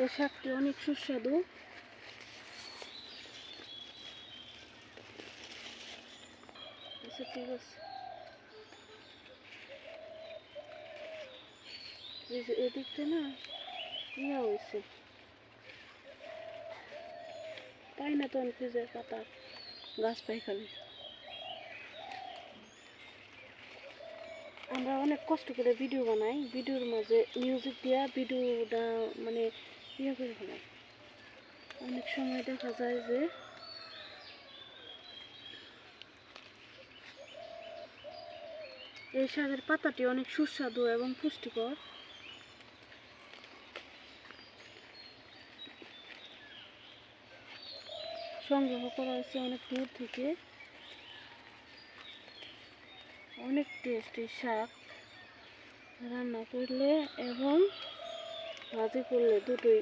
এই শাকটি অনেক সুস্বাদু। আচ্ছা ঠিক আছে, এই যে এদিকটা না ইয়া হয়েছে, পাই না তো ফ্রিজের পাতা, গাছ পাই খালি। আমরা অনেক কষ্ট করে ভিডিও বানাই, ভিডিওর মাঝে মিউজিক দিয়া ভিডিওটা মানে ইয়ে করে ফেলাই। অনেক সময় দেখা যায় যে এই শাকের পাতাটি অনেক সুস্বাদু এবং পুষ্টিকর। সংগ্রহ করা হয়েছে অনেক দূর থেকে। অনেক টেস্টি শাক, রান্না করলে এবং ভাজি করলে দুটোই